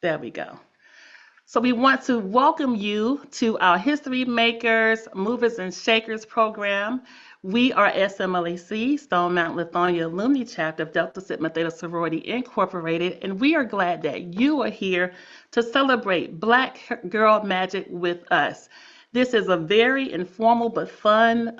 There we go. So we want to welcome you to our History Makers, Movers and Shakers program. We are SM-LAC, Stone Mountain Lithonia Alumni Chapter of Delta Sigma Theta Sorority Incorporated, and we are glad that you are here to celebrate Black Girl Magic with us. This is a very informal but fun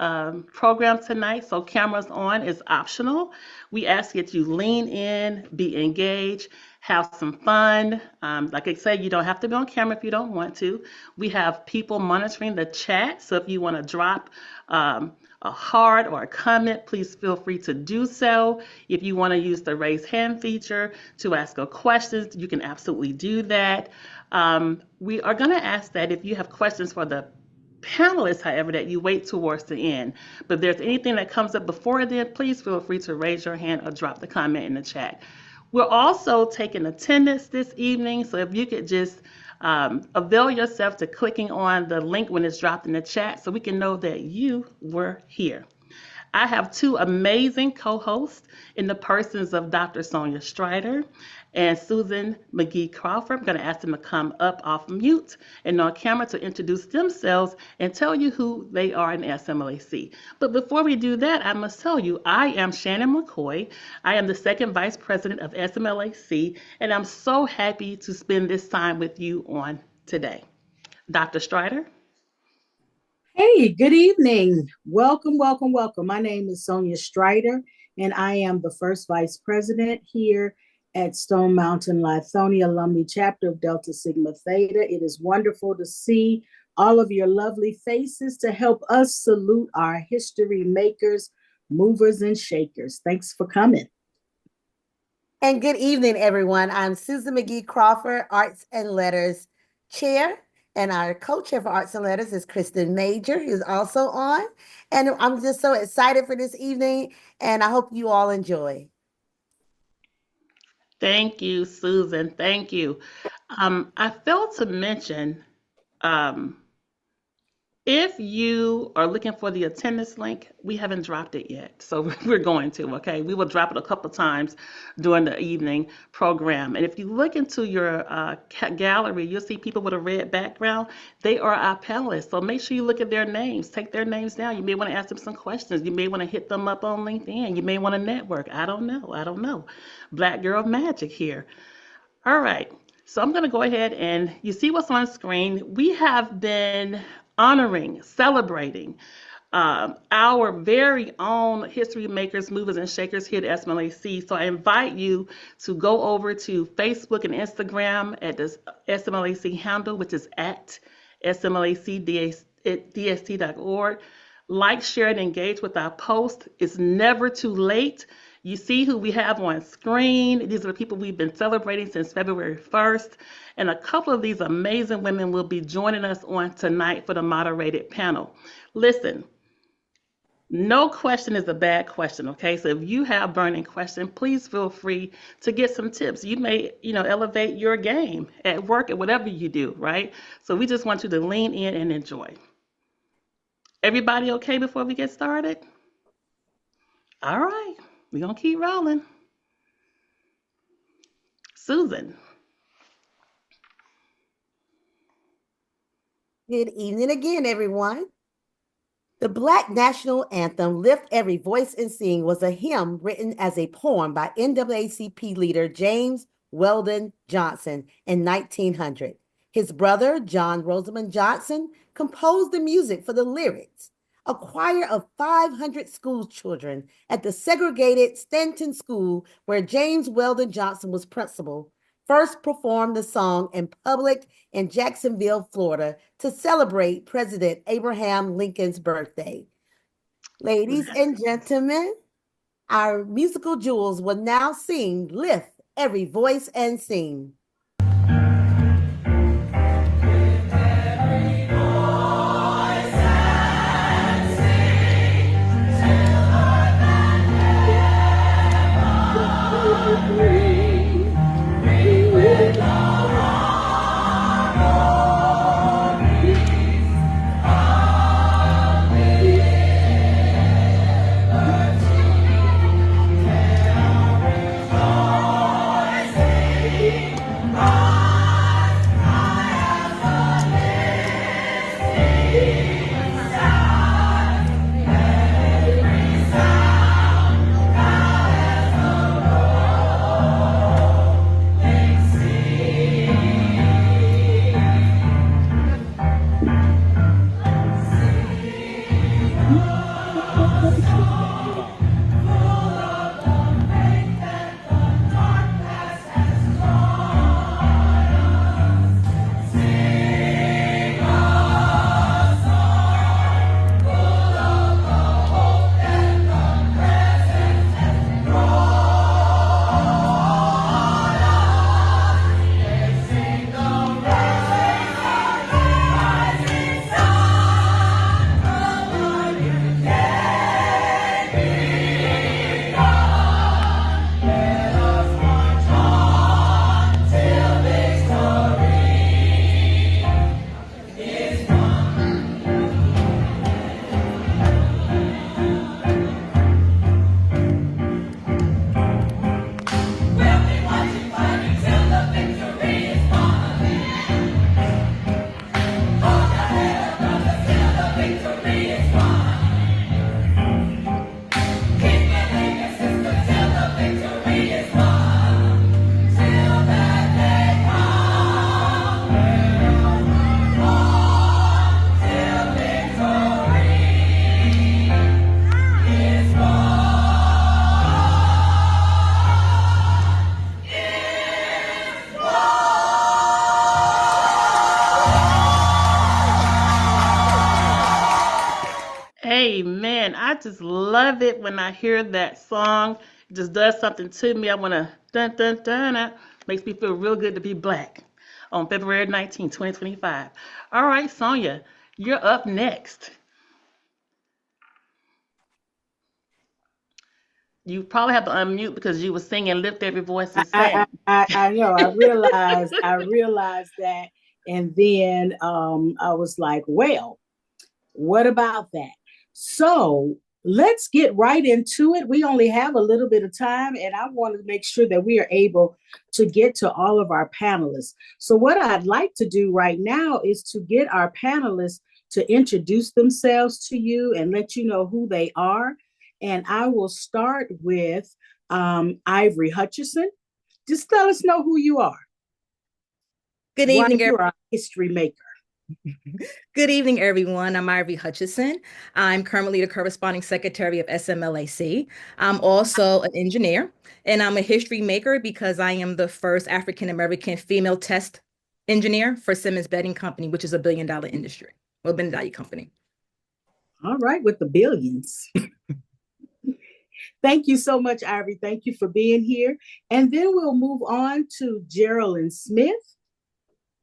program tonight, so cameras on is optional. We ask that you lean in, be engaged, have some fun. Like I said, you don't have to be on camera if you don't want to. We have people monitoring the chat, so if you want to drop a heart or a comment, please feel free to do so. If you want to use the raise hand feature to ask a question, you can absolutely do that. We are going to ask that if you have questions for the panelists, however, that you wait towards the end. But if there's anything that comes up before then, please feel free to raise your hand or drop the comment in the chat. We're also taking attendance this evening, so if you could just avail yourself to clicking on the link when it's dropped in the chat so we can know that you were here. I have two amazing co-hosts in the persons of Dr. Sonia Strider and Susan McGee Crawford. I'm going to ask them to come up off mute and on camera to introduce themselves and tell you who they are in SM-LAC. But before we do that, I must tell you, I am Shannon McCoy. I am the second vice president of SM-LAC, and I'm so happy to spend this time with you on today. Dr. Strider? Hey, good evening. Welcome, welcome, welcome. My name is Sonia Strider, and I am the first vice president here at Stone Mountain Lithonia Alumni Chapter of Delta Sigma Theta. It is wonderful to see all of your lovely faces to help us salute our history makers, movers, and shakers. Thanks for coming. And good evening, everyone. I'm Susan McGee Crawford, Arts and Letters Chair. And our co-chair for Arts and Letters is Kristen Major, who's also on. And I'm just so excited for this evening, and I hope you all enjoy. Thank you, Susan. Thank you. I failed to mention, if you are looking for the attendance link, we haven't dropped it yet. So we're going to, okay? We will drop it a couple times during the evening program. And if you look into your gallery, you'll see people with a red background. They are our panelists. So make sure you look at their names. Take their names down. You may want to ask them some questions. You may want to hit them up on LinkedIn. You may want to network. I don't know. Black Girl Magic here. All right. So I'm going to go ahead and you see what's on screen. We have been honoring, celebrating our very own history makers, movers, and shakers here at SM-LAC. So I invite you to go over to Facebook and Instagram at the SM-LAC handle, which is at smlacdst.org. Like, share, and engage with our post. It's never too late. You see who we have on screen. These are the people we've been celebrating since February 1st. And a couple of these amazing women will be joining us on tonight for the moderated panel. Listen, no question is a bad question, okay? So if you have burning question, please feel free to get some tips. You may, elevate your game at work or whatever you do, right? So we just want you to lean in and enjoy. Everybody okay before we get started? All right. We're going to keep rolling. Susan. Good evening again, everyone. The Black National Anthem, Lift Every Voice and Sing, was a hymn written as a poem by NAACP leader James Weldon Johnson in 1900. His brother, John Rosamond Johnson, composed the music for the lyrics. A choir of 500 school children at the segregated Stanton School, where James Weldon Johnson was principal, first performed the song in public in Jacksonville, Florida, to celebrate President Abraham Lincoln's birthday. Ladies and gentlemen, our musical jewels will now sing Lift Every Voice and Sing. I just love it when I hear that song. It just does something to me. I want to dun dun dun. Dun. Makes me feel real good to be black on February 19, 2025. All right, Sonia, you're up next. You probably have to unmute because you were singing "Lift Every Voice and Sing." I know. I realized that, and then I was like, well, what about that? So let's get right into it. We only have a little bit of time, and I want to make sure that we are able to get to all of our panelists. So, what I'd like to do right now is to get our panelists to introduce themselves to you and let you know who they are. And I will start with Ivory Hutchison. Just let us know who you are. Good Why evening, you're a history maker. Good evening, everyone. I'm Ivory Hutchison. I'm currently the corresponding secretary of SM-LAC. I'm also an engineer, and I'm a history maker because I am the first African-American female test engineer for Simmons Bedding Company, which is a billion-dollar industry, or billion-dollar company. All right, with the billions. Thank you so much, Ivory. Thank you for being here. And then we'll move on to Geraldine Smith.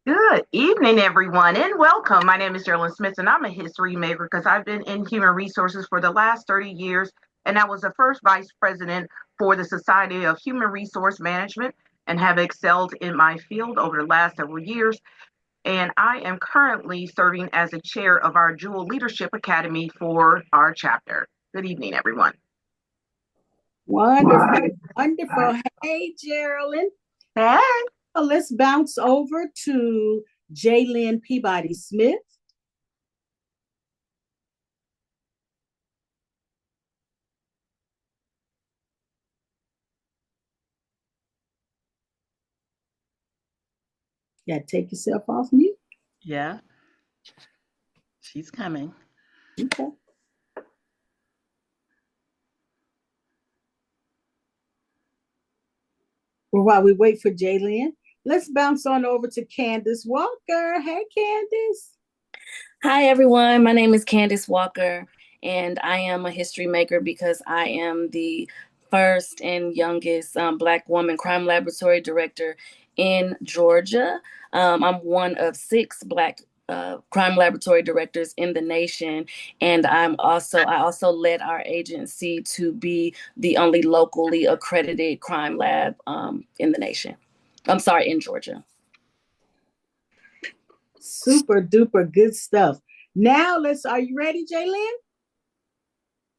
Good evening, everyone, and welcome. My name is Geraldine Smith, and I'm a history maker because I've been in human resources for the last 30 years, and I was the first vice president for the Society of Human Resource Management and have excelled in my field over the last several years. And I am currently serving as the chair of our Dual Leadership Academy for our chapter. Good evening, everyone. Wonderful, wonderful. Hey, Geraldine. Hey. So let's bounce over to Jaylyn Peabody Smith. Yeah, take yourself off mute. Yeah, she's coming. Okay. Well, while we wait for Jaylyn, let's bounce on over to Candace Walker. Hey, Candace. Hi, everyone. My name is Candace Walker, and I am a history maker because I am the first and youngest Black woman crime laboratory director in Georgia. I'm one of 6 Black crime laboratory directors in the nation, and I also led our agency to be the only locally accredited crime lab in the nation. In Georgia. Super duper good stuff. Now are you ready, Jaylyn?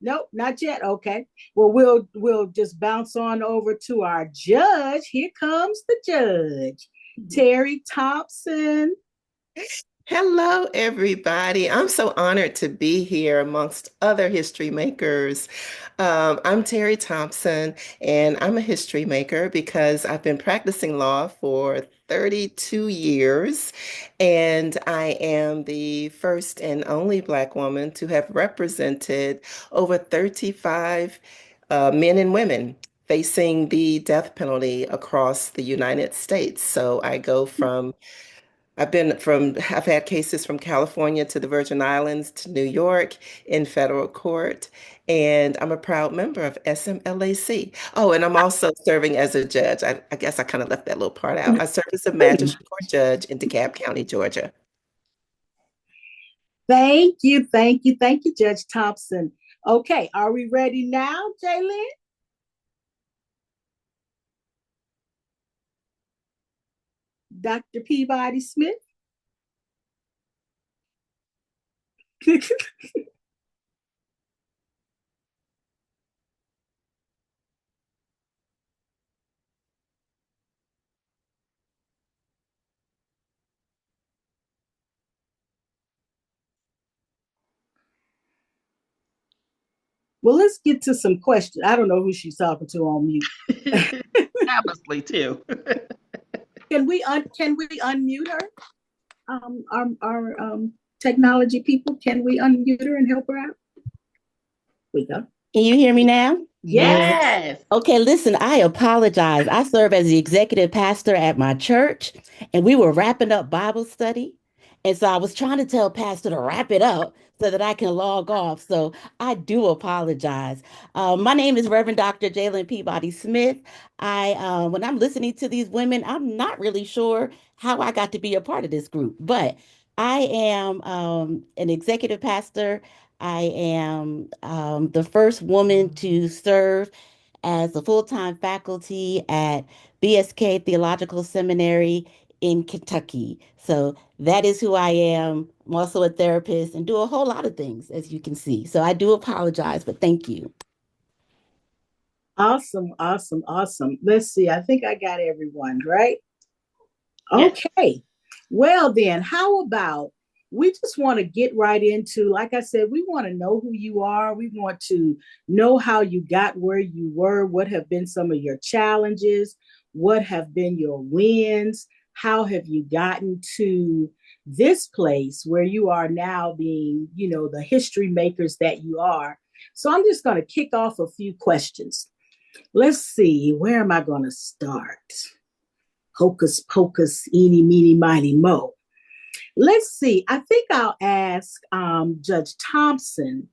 Nope, not yet. Okay. Well, we'll just bounce on over to our judge. Here comes the judge, Terry Thompson. Hello, everybody. I'm so honored to be here amongst other history makers. I'm Terry Thompson, and I'm a history maker because I've been practicing law for 32 years, and I am the first and only Black woman to have represented over 35 men and women facing the death penalty across the United States. So I've had cases from California to the Virgin Islands to New York in federal court, and I'm a proud member of SM-LAC. Oh, and I'm also serving as a judge. I guess I kind of left that little part out. I serve as a magistrate court judge in DeKalb County, Georgia. Thank you, Judge Thompson. Okay, are we ready now, Jaylyn? Dr. Peabody Smith? Well, let's get to some questions. I don't know who she's talking to on mute. Obviously, too. Can we unmute her? Our technology people, can we unmute her and help her out? We go. Can you hear me now? Yes. Okay, listen, I apologize. I serve as the executive pastor at my church, and we were wrapping up Bible study. And so I was trying to tell Pastor to wrap it up so that I can log off. So I do apologize. My name is Reverend Dr. Jalen Peabody Smith. When I'm listening to these women, I'm not really sure how I got to be a part of this group, but I am an executive pastor. I am the first woman to serve as a full-time faculty at BSK Theological Seminary in Kentucky. So that is who I am. I'm also a therapist and do a whole lot of things, as you can see. So I do apologize, but thank you. Awesome, awesome, awesome. Let's see. I think I got everyone, right? Yes. Okay. Well, then, how about we just want to get right into, like I said, we want to know who you are. We want to know how you got where you were, what have been some of your challenges, what have been your wins, how have you gotten to this place where you are now being, the history makers that you are. So I'm just going to kick off a few questions. Let's see, where am I going to start? Hocus pocus, eeny, meeny, miny, mo. Let's see. I think I'll ask Judge Thompson.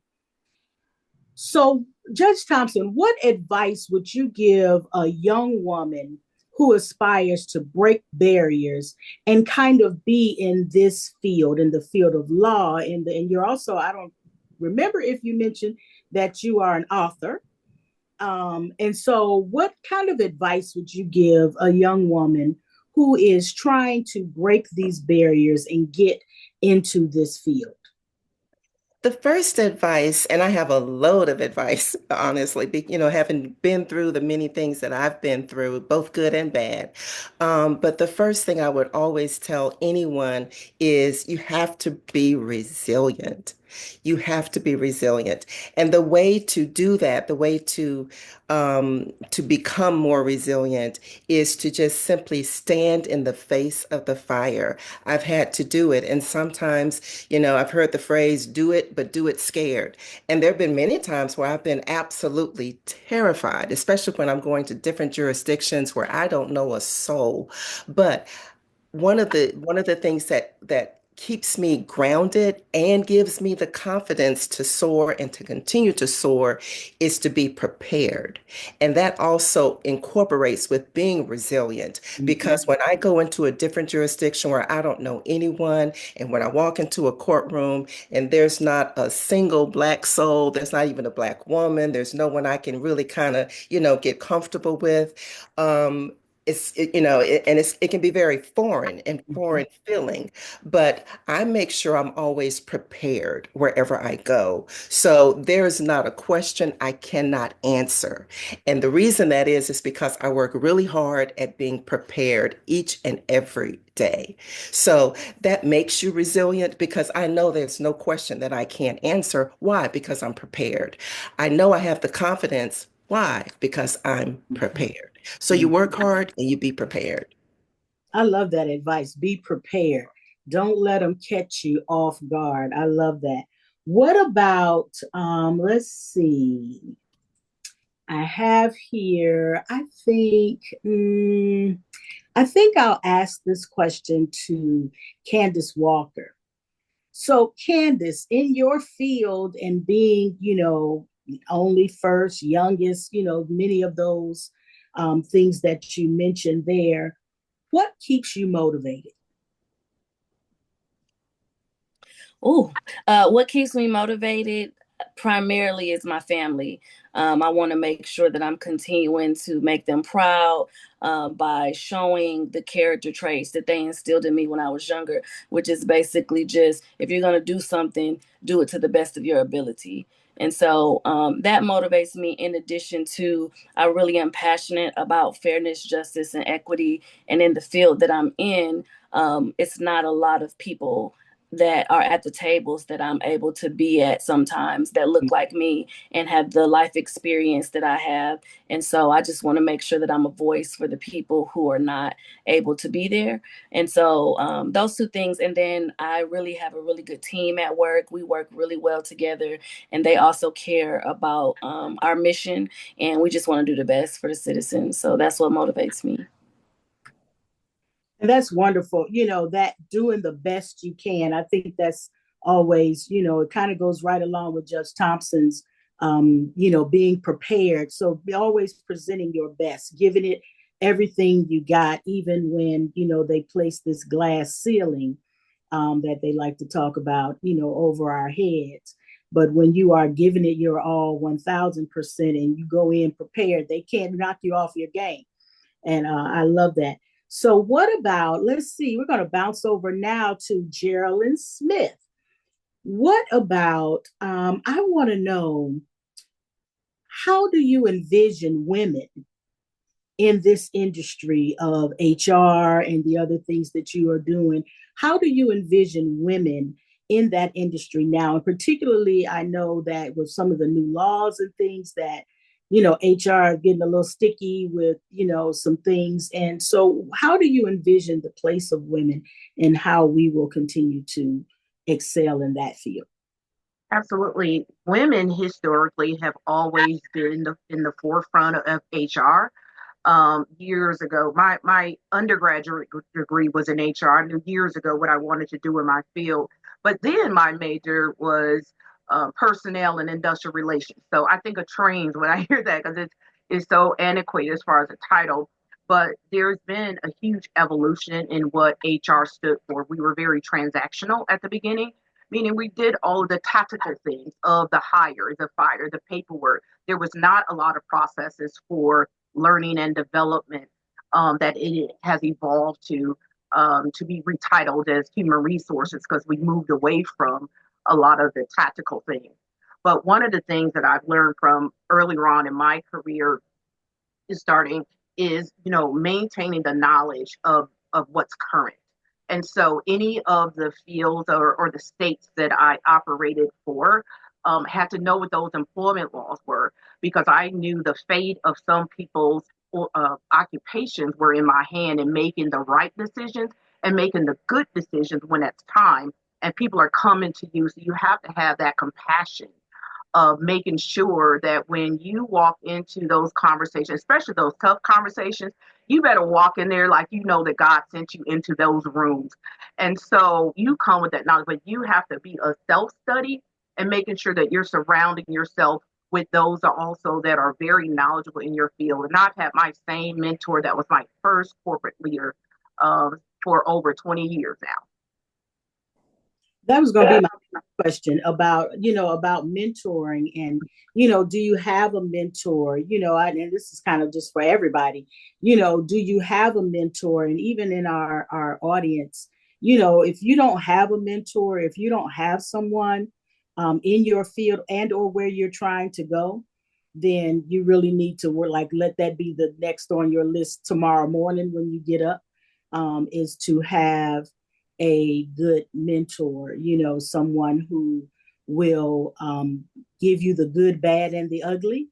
So, Judge Thompson, what advice would you give a young woman who aspires to break barriers and kind of be in this field, in the field of law? And you're also, I don't remember if you mentioned that you are an author. And so, what kind of advice would you give a young woman who is trying to break these barriers and get into this field? The first advice, and I have a load of advice, honestly, having been through the many things that I've been through, both good and bad. But the first thing I would always tell anyone is you have to be resilient. You have to be resilient. And the way to do that, the way to become more resilient is to just simply stand in the face of the fire. I've had to do it. And sometimes, I've heard the phrase, do it, but do it scared. And there have been many times where I've been absolutely terrified, especially when I'm going to different jurisdictions where I don't know a soul. But one of the things that keeps me grounded and gives me the confidence to soar and to continue to soar is to be prepared. And that also incorporates with being resilient because when I go into a different jurisdiction where I don't know anyone, and when I walk into a courtroom and there's not a single Black soul, there's not even a Black woman, there's no one I can really kind of, get comfortable with. Um, it can be very foreign and foreign feeling, but I make sure I'm always prepared wherever I go. So there's not a question I cannot answer. And the reason that is because I work really hard at being prepared each and every day. So that makes you resilient because I know there's no question that I can't answer. Why? Because I'm prepared. I know I have the confidence. Why? Because I'm prepared. So you work hard and you be prepared. I love that advice. Be prepared. Don't let them catch you off guard. I love that. What about, let's see. I have here, I think I'll ask this question to Candace Walker. So, Candace, in your field and being, only first, youngest, many of those things that you mentioned there, what keeps you motivated? Oh, what keeps me motivated primarily is my family. I want to make sure that I'm continuing to make them proud by showing the character traits that they instilled in me when I was younger, which is basically just if you're going to do something, do it to the best of your ability. And so that motivates me in addition to I really am passionate about fairness, justice, and equity. And in the field that I'm in, it's not a lot of people that are at the tables that I'm able to be at sometimes that look like me and have the life experience that I have. And so I just want to make sure that I'm a voice for the people who are not able to be there. And so those two things. And then I really have a really good team at work. We work really well together and they also care about our mission and we just want to do the best for the citizens. So that's what motivates me. And that's wonderful. That doing the best you can. I think that's always, it kind of goes right along with Judge Thompson's, being prepared. So be always presenting your best, giving it everything you got, even when, they place this glass ceiling that they like to talk about, over our heads. But when you are giving it your all 1000% and you go in prepared, they can't knock you off your game. And I love that. So, what about, let's see, we're going to bounce over now to Geraldine Smith. What about, I want to know, how do you envision women in this industry of HR and the other things that you are doing? How do you envision women in that industry now? And particularly, I know that with some of the new laws and things that, HR getting a little sticky with, some things. And so, how do you envision the place of women and how we will continue to excel in that field? Absolutely. Women historically have always been in the forefront of HR. Years ago, my undergraduate degree was in HR. I knew years ago what I wanted to do in my field, but then my major was personnel and industrial relations. So I think of trains when I hear that because it's so antiquated as far as the title. But there's been a huge evolution in what HR stood for. We were very transactional at the beginning, meaning we did all of the tactical things of the hire, the fire, the paperwork. There was not a lot of processes for learning and development that it has evolved to be retitled as human resources because we moved away from a lot of the tactical things. But one of the things that I've learned from earlier on in my career is starting is, maintaining the knowledge of what's current. And so any of the fields or the states that I operated for had to know what those employment laws were because I knew the fate of some people's occupations were in my hand and making the right decisions and making the good decisions when it's time. And people are coming to you. So you have to have that compassion of making sure that when you walk into those conversations, especially those tough conversations, you better walk in there like you know that God sent you into those rooms. And so you come with that knowledge, but you have to be a self study and making sure that you're surrounding yourself with those also that are very knowledgeable in your field. And I've had my same mentor that was my first corporate leader for over 20 years now. That was going to be my question about, about mentoring and, do you have a mentor, and this is kind of just for everybody, do you have a mentor? And even in our audience, if you don't have a mentor, if you don't have someone in your field and or where you're trying to go, then you really need to work, like, let that be the next on your list tomorrow morning when you get up, is to have a good mentor, someone who will give you the good, bad, and the ugly,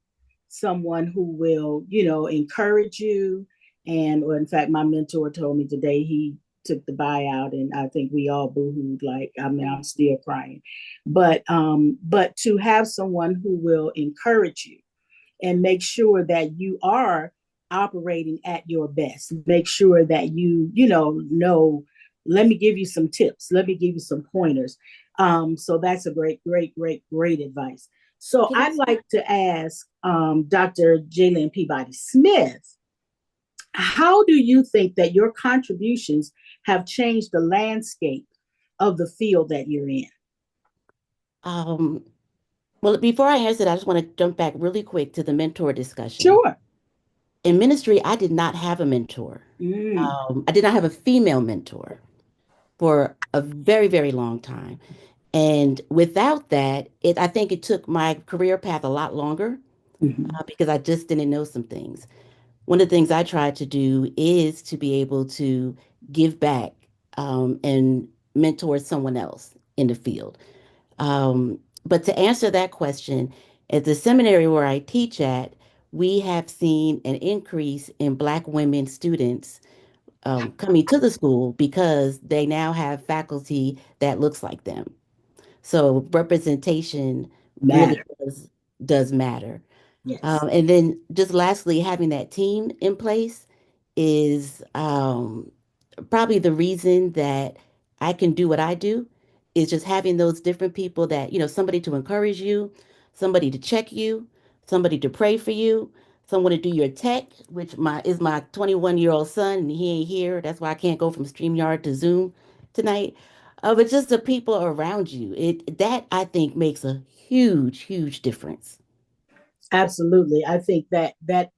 someone who will, encourage you. And, or in fact, my mentor told me today he took the buyout, and I think we all boohooed. Like, I mean, I'm still crying, but to have someone who will encourage you and make sure that you are operating at your best. Make sure that know, let me give you some tips. Let me give you some pointers. So that's a great advice. So I'd like to ask Dr. Jalen Peabody Smith, how do you think that your contributions have changed the landscape of the field that you're in? Well, before I answer that, I just want to jump back really quick to the mentor discussion. Sure. In ministry, I did not have a mentor. I did not have a female mentor for a very, very long time. And without that, I think it took my career path a lot longer because I just didn't know some things. One of the things I tried to do is to be able to give back and mentor someone else in the field. But to answer that question, at the seminary where I teach at, we have seen an increase in Black women students coming to the school because they now have faculty that looks like them. So representation really does matter. Yes. And then just lastly, having that team in place is probably the reason that I can do what I do is just having those different people that, somebody to encourage you, somebody to check you, somebody to pray for you, someone to do your tech, which my 21-year-old son, and he ain't here. That's why I can't go from StreamYard to Zoom tonight. But just the people around you, that I think makes a huge, huge difference. Absolutely. I think that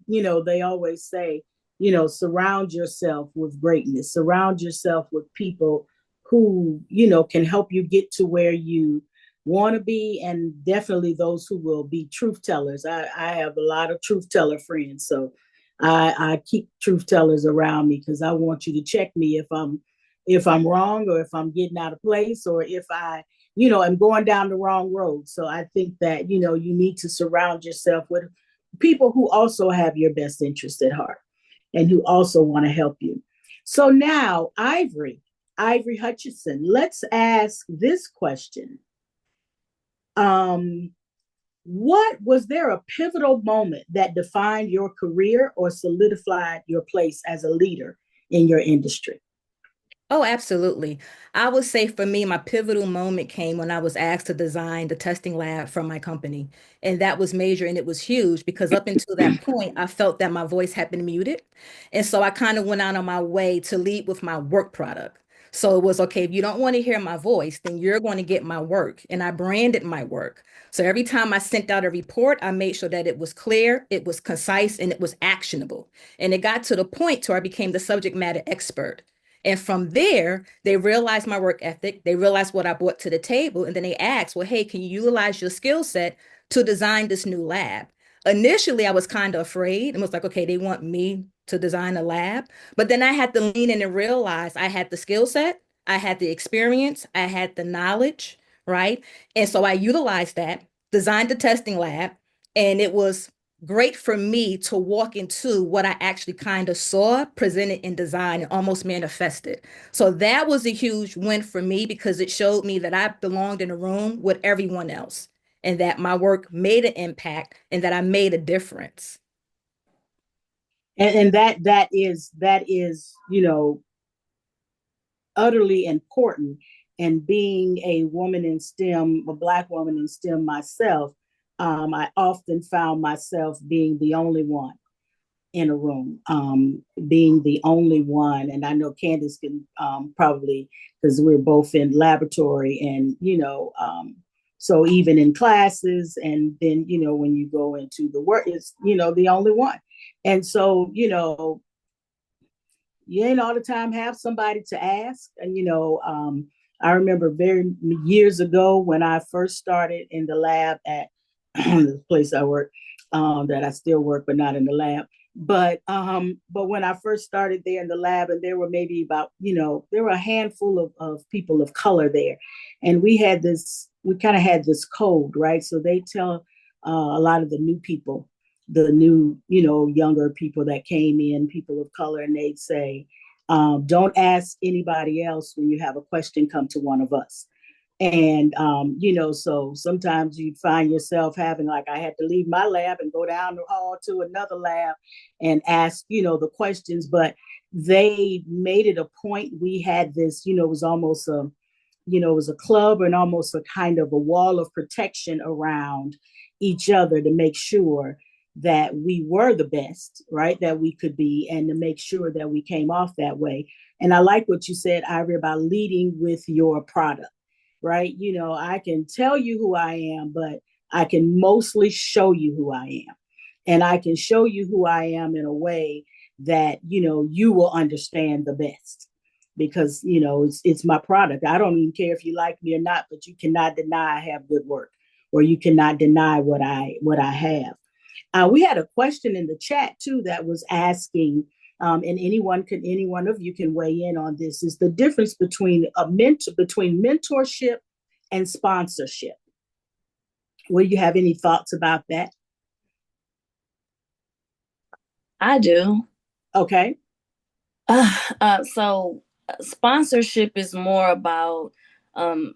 they always say, surround yourself with greatness, surround yourself with people who, can help you get to where you want to be, and definitely those who will be truth tellers. I have a lot of truth teller friends, so I keep truth tellers around me because I want you to check me if I'm wrong, or if I'm getting out of place, or if I'm going down the wrong road. So I think that, you need to surround yourself with people who also have your best interest at heart and who also want to help you. So now, Ivory Hutchinson, let's ask this question. What was there a pivotal moment that defined your career or solidified your place as a leader in your industry? Oh, absolutely. I would say for me, my pivotal moment came when I was asked to design the testing lab for my company. And that was major and it was huge because up until that point, I felt that my voice had been muted. And so I kind of went out on my way to lead with my work product. So it was okay, if you don't want to hear my voice, then you're going to get my work. And I branded my work. So every time I sent out a report, I made sure that it was clear, it was concise, and it was actionable. And it got to the point to where I became the subject matter expert. And from there, they realized my work ethic. They realized what I brought to the table. And then they asked, well, hey, can you utilize your skill set to design this new lab? Initially, I was kind of afraid and was like, okay, they want me to design a lab. But then I had to lean in and realize I had the skill set, I had the experience, I had the knowledge, right? And so I utilized that, designed the testing lab, and it was great for me to walk into what I actually kind of saw presented in design and almost manifested. So that was a huge win for me because it showed me that I belonged in a room with everyone else and that my work made an impact and that I made a difference. And that is utterly important. And being a woman in STEM, a Black woman in STEM myself, I often found myself being the only one in a room, being the only one. And I know Candace can probably, because we're both in laboratory, and so even in classes, and then when you go into the work, it's the only one. And so you ain't all the time have somebody to ask. And I remember very years ago when I first started in the lab at the place I work, that I still work, but not in the lab. But when I first started there in the lab, and there were maybe about, there were a handful of people of color there. And we kind of had this code, right? So they tell a lot of the new people, the new, younger people that came in, people of color, and they'd say, don't ask anybody else when you have a question, come to one of us. And, so sometimes you find yourself having, like, I had to leave my lab and go down the hall to another lab and ask, the questions, but they made it a point. We had this, it was almost it was a club and almost a kind of a wall of protection around each other to make sure that we were the best, right, that we could be, and to make sure that we came off that way. And I like what you said, Ivory, about leading with your product, right? I can tell you who I am, but I can mostly show you who I am. And I can show you who I am in a way that, you will understand the best, because, it's my product. I don't even care if you like me or not, but you cannot deny I have good work, or you cannot deny what I have. We had a question in the chat too that was asking, and any one of you can weigh in on this, is the difference between between mentorship and sponsorship. Will you have any thoughts about that? I do. Okay. So sponsorship is more about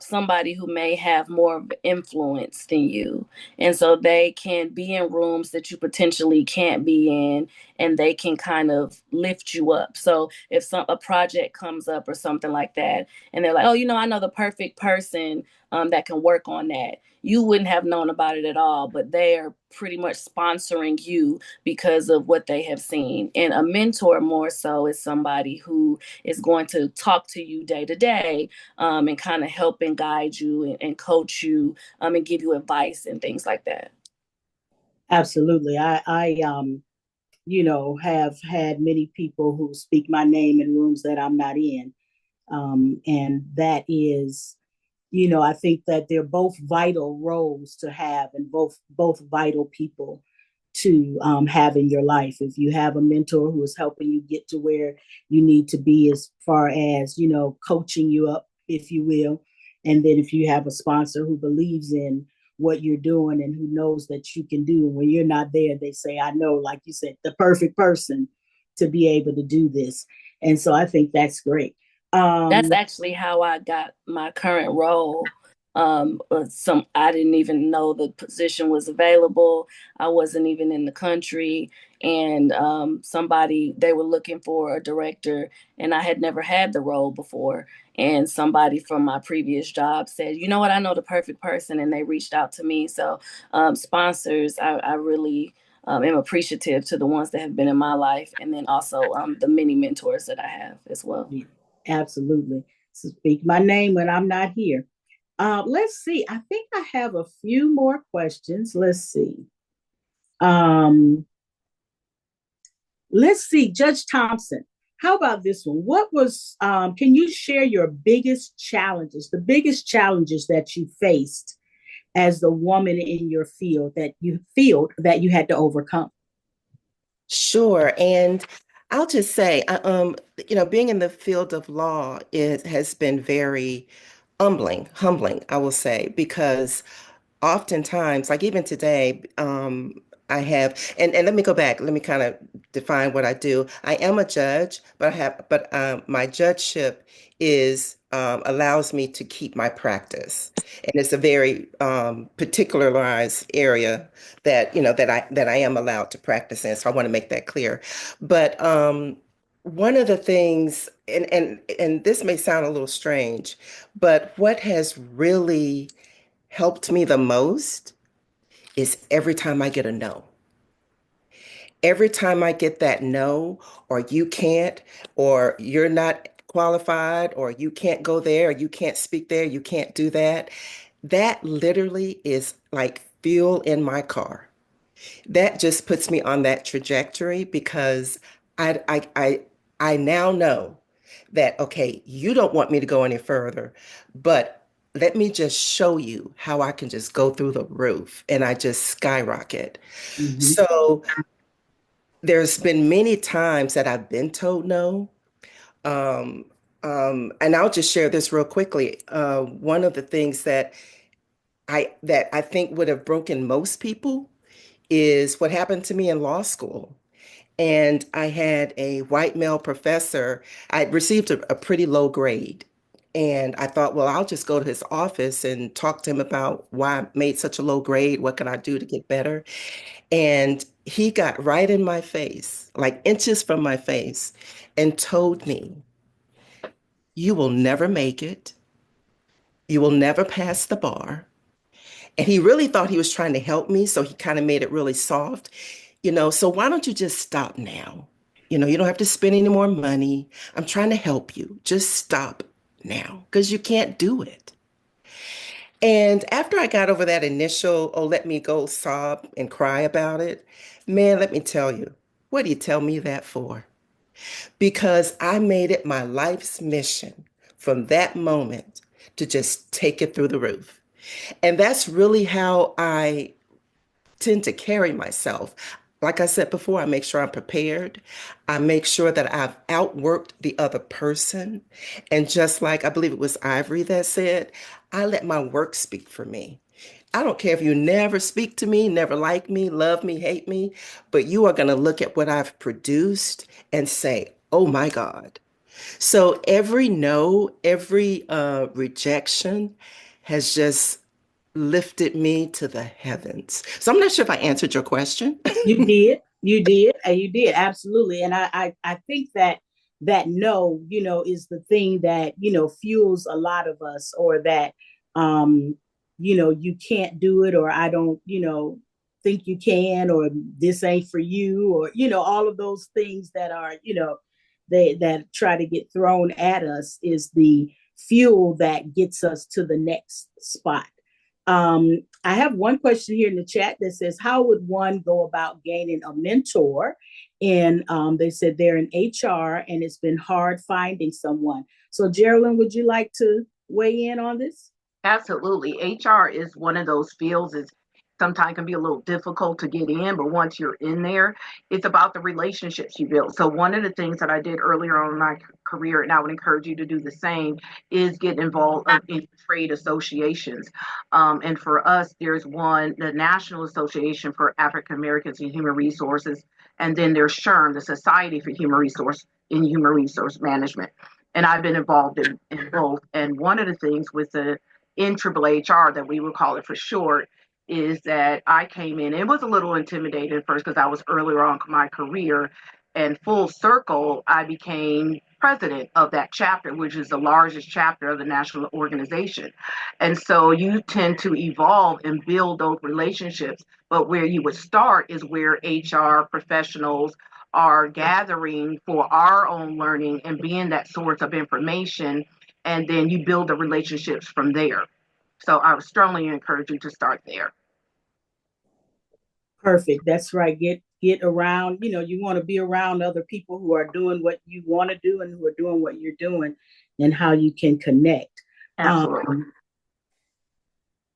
somebody who may have more of influence than you. And so they can be in rooms that you potentially can't be in, and they can kind of lift you up. So if a project comes up or something like that, and they're like, oh, I know the perfect person that can work on that. You wouldn't have known about it at all, but they are pretty much sponsoring you because of what they have seen. And a mentor, more so, is somebody who is going to talk to you day to day, and kind of help and guide you and coach you, and give you advice and things like that. Absolutely. I have had many people who speak my name in rooms that I'm not in. And that is, I think that they're both vital roles to have, and both vital people to have in your life. If you have a mentor who is helping you get to where you need to be, as far as, coaching you up, if you will. And then if you have a sponsor who believes in what you're doing and who knows that you can do, and when you're not there, they say, I know, like you said, the perfect person to be able to do this. And so I think that's great. That's actually how I got my current role. I didn't even know the position was available. I wasn't even in the country, and they were looking for a director, and I had never had the role before. And somebody from my previous job said, "You know what? I know the perfect person," and they reached out to me. So sponsors, I really am appreciative to the ones that have been in my life, and then also the many mentors that I have as well. Yeah, absolutely. So speak my name when I'm not here. Let's see. I think I have a few more questions. Let's see. Let's see, Judge Thompson. How about this one? Can you share your biggest challenges, the biggest challenges that you faced as the woman in your field that you had to overcome? Sure. And I'll just say, being in the field of law has been very humbling, I will say, because oftentimes, like even today, I have, and let me go back. Let me kind of define what I do. I am a judge, but my judgeship allows me to keep my practice, and it's a very particularized area that I am allowed to practice in. So I want to make that clear. But one of the things, and this may sound a little strange, but what has really helped me the most is every time I get a no. Every time I get that no, or you can't, or you're not qualified, or you can't go there, or you can't speak there, you can't do that, that literally is like fuel in my car. That just puts me on that trajectory because I I I I now know that okay, you don't want me to go any further, but let me just show you how I can just go through the roof and I just skyrocket. Mm-hmm. So there's been many times that I've been told no. Um, and I'll just share this real quickly. One of the things that I think would have broken most people is what happened to me in law school. And I had a white male professor. I received a pretty low grade. And I thought, well, I'll just go to his office and talk to him about why I made such a low grade. What can I do to get better? And he got right in my face, like inches from my face, and told me, you will never make it. You will never pass the bar. And he really thought he was trying to help me. So he kind of made it really soft. So why don't you just stop now? You don't have to spend any more money. I'm trying to help you. Just stop now because you can't do it. And after I got over that initial, oh, let me go sob and cry about it, man, let me tell you, what do you tell me that for? Because I made it my life's mission from that moment to just take it through the roof. And that's really how I tend to carry myself. Like I said before, I make sure I'm prepared. I make sure that I've outworked the other person. And just like I believe it was Ivory that said, I let my work speak for me. I don't care if you never speak to me, never like me, love me, hate me, but you are going to look at what I've produced and say, oh my God. So every no, every rejection has just lifted me to the heavens. So I'm not sure if I answered your question. You did, absolutely. And I think that that no, is the thing that fuels a lot of us, or that you can't do it, or I don't think you can, or this ain't for you, or all of those things that are they that try to get thrown at us is the fuel that gets us to the next spot. I have one question here in the chat that says, how would one go about gaining a mentor? And they said they're in HR and it's been hard finding someone. So, Geraldine, would you like to weigh in on this? Absolutely. HR is one of those fields. It's sometimes can be a little difficult to get in, but once you're in there, it's about the relationships you build. So one of the things that I did earlier on in my career, and I would encourage you to do the same, is get involved in trade associations. And for us, there's one, the National Association for African Americans in Human Resources, and then there's SHRM, the Society for Human Resource Management. And I've been involved in both. And one of the things with the NAAHR, that we would call it for short, is that I came in. It was a little intimidating at first because I was earlier on in my career, and full circle, I became president of that chapter, which is the largest chapter of the national organization. And so you tend to evolve and build those relationships. But where you would start is where HR professionals are gathering for our own learning and being that source of information, and then you build the relationships from there. So I would strongly encourage you to start there. Perfect. That's right. Get around, you want to be around other people who are doing what you want to do and who are doing what you're doing, and how you can connect. Absolutely.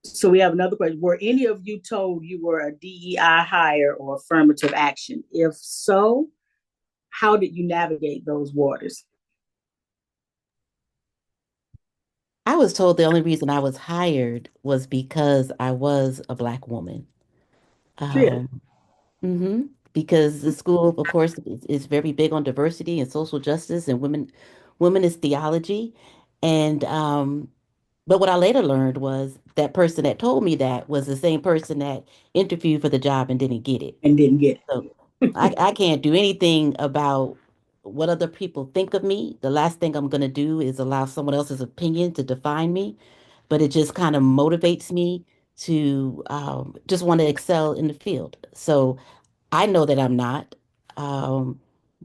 So we have another question. Were any of you told you were a DEI hire or affirmative action? If so, how did you navigate those waters? I was told the only reason I was hired was because I was a Black woman. Really? Um, because the school, of course, is very big on diversity and social justice and womenist theology. And but what I later learned was that person that told me that was the same person that interviewed for the job and didn't get it. And didn't get So I can't do anything about what other people think of me. The last thing I'm going to do is allow someone else's opinion to define me, but it just kind of motivates me to just want to excel in the field. So I know that I'm not, um,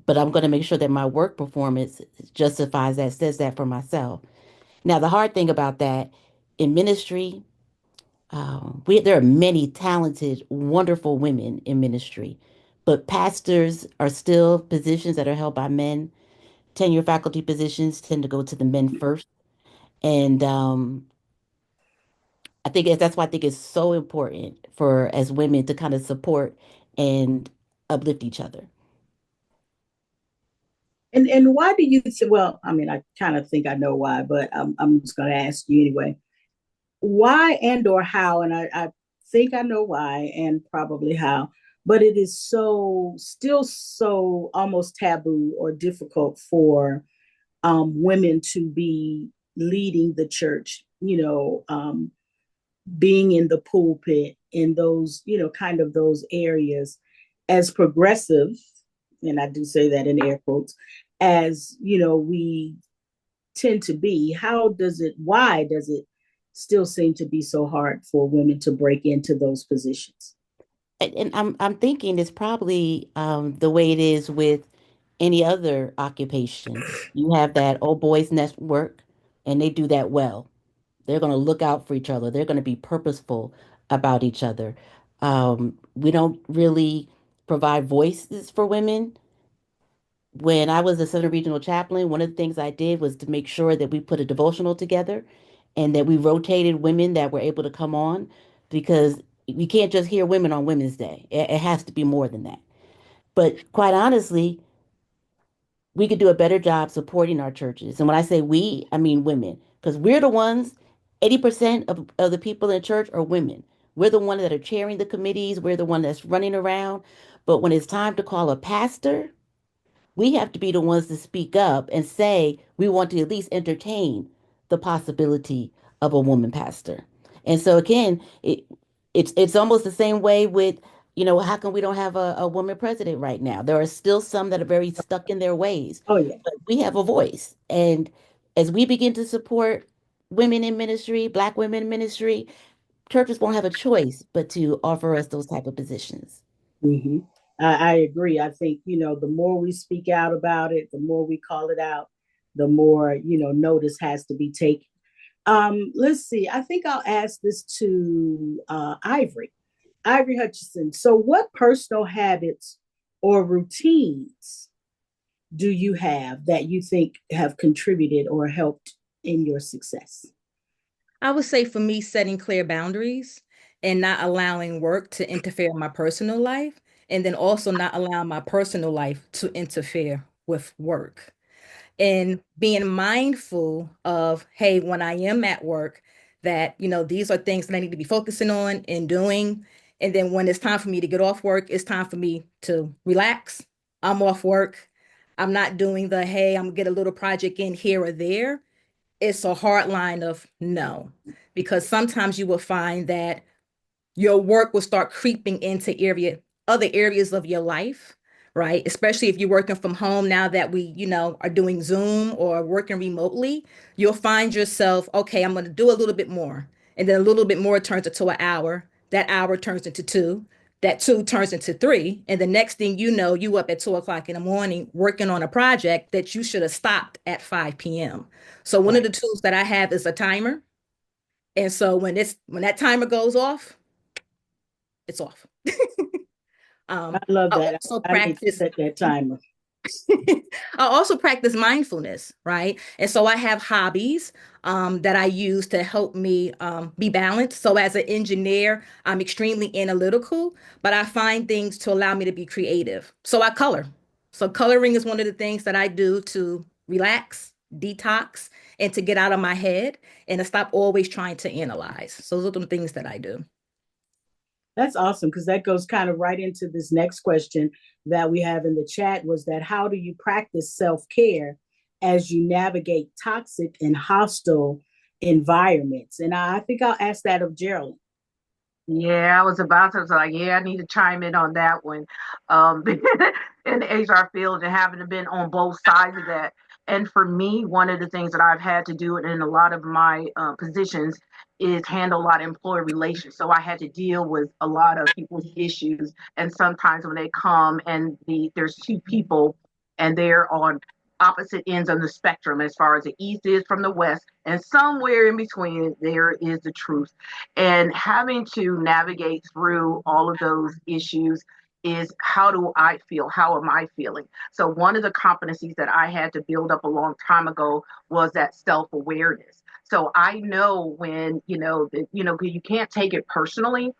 but I'm going to make sure that my work performance justifies that, says that for myself. Now, the hard thing about that in ministry, there are many talented, wonderful women in ministry, but pastors are still positions that are held by men. Tenure faculty positions tend to go to the men first. And I think that's why I think it's so important for as women to kind of support and uplift each other. And why do you say, well, I mean, I kind of think I know why, but I'm just going to ask you anyway. Why and or how, and I think I know why and probably how, but it is still so almost taboo or difficult for women to be leading the church, being in the pulpit, in those, kind of those areas, as progressive, and I do say that in air quotes, as we tend to be. Why does it still seem to be so hard for women to break into those positions? And I'm thinking it's probably the way it is with any other occupation. You have that old boys network, and they do that well. They're going to look out for each other. They're going to be purposeful about each other. We don't really provide voices for women. When I was a Southern Regional Chaplain, one of the things I did was to make sure that we put a devotional together and that we rotated women that were able to come on, because we can't just hear women on Women's Day. It has to be more than that. But quite honestly, we could do a better job supporting our churches. And when I say we, I mean women, because we're the ones, 80% of the people in church are women. We're the ones that are chairing the committees. We're the one that's running around. But when it's time to call a pastor, we have to be the ones to speak up and say we want to at least entertain the possibility of a woman pastor. And so again, it's almost the same way with, how come we don't have a woman president right now? There are still some that are very stuck in their ways. Oh, yeah. But we have a voice. And as we begin to support women in ministry, Black women in ministry, churches won't have a choice but to offer us those type of positions. Mm-hmm. I agree. I think, the more we speak out about it, the more we call it out, the more, notice has to be taken. Let's see. I think I'll ask this to Ivory Hutchinson. So what personal habits or routines do you have that you think have contributed or helped in your success? I would say for me, setting clear boundaries and not allowing work to interfere in my personal life, and then also not allowing my personal life to interfere with work. And being mindful of, hey, when I am at work, that, these are things that I need to be focusing on and doing. And then when it's time for me to get off work, it's time for me to relax. I'm off work. I'm not doing the, hey, I'm gonna get a little project in here or there. It's a hard line of no, because sometimes you will find that your work will start creeping into other areas of your life, right? Especially if you're working from home now that we, are doing Zoom or working remotely, you'll find yourself, okay, I'm going to do a little bit more. And then a little bit more turns into an hour. That hour turns into two. That two turns into three. And the next thing you know, you up at 2 o'clock in the morning working on a project that you should have stopped at 5 p.m. So one of the tools that I have is a timer. And so when that timer goes off, it's off. I love I that. also I need to practice set that timer. I also practice mindfulness, right? And so I have hobbies that I use to help me be balanced. So as an engineer, I'm extremely analytical, but I find things to allow me to be creative. So I color. So coloring is one of the things that I do to relax, detox, and to get out of my head and to stop always trying to analyze. So those are the things that I do. That's awesome, because that goes kind of right into this next question that we have in the chat, was that how do you practice self-care as you navigate toxic and hostile environments? And I think I'll ask that of Geraldine. Yeah, I was about to I was like, yeah, I need to chime in on that one. In the HR field and having been on both sides of that. And for me, one of the things that I've had to do in a lot of my positions is handle a lot of employee relations. So I had to deal with a lot of people's issues. And sometimes when they come and there's two people and they're on opposite ends of the spectrum as far as the east is from the west, and somewhere in between there is the truth. And having to navigate through all of those issues is, how do I feel? How am I feeling? So one of the competencies that I had to build up a long time ago was that self-awareness. So I know when, you can't take it personally,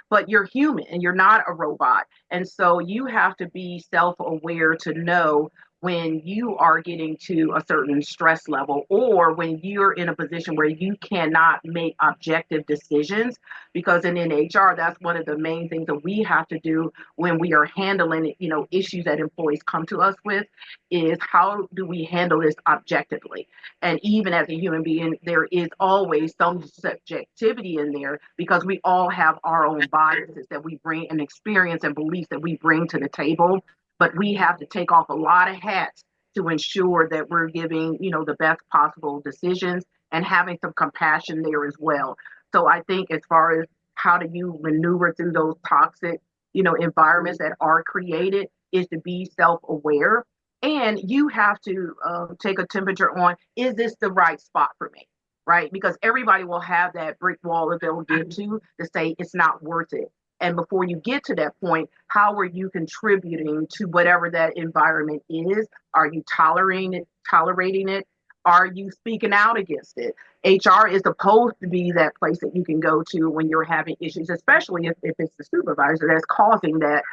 but you're human and you're not a robot. And so you have to be self-aware to know when you are getting to a certain stress level, or when you're in a position where you cannot make objective decisions. Because in HR, that's one of the main things that we have to do when we are handling, issues that employees come to us with, is how do we handle this objectively? And even as a human being, there is always some subjectivity in there, because we all have our own biases that we bring, and experience and beliefs that we bring to the table. But we have to take off a lot of hats to ensure that we're giving, the best possible decisions, and having some compassion there as well. So I think, as far as how do you maneuver through those toxic, environments that are created, is to be self-aware. And you have to take a temperature on, is this the right spot for me? Right? Because everybody will have that brick wall that they'll get to say it's not worth it. And before you get to that point, how are you contributing to whatever that environment is? Are you tolerating it? Are you speaking out against it? HR is supposed to be that place that you can go to when you're having issues, especially if it's the supervisor that's causing that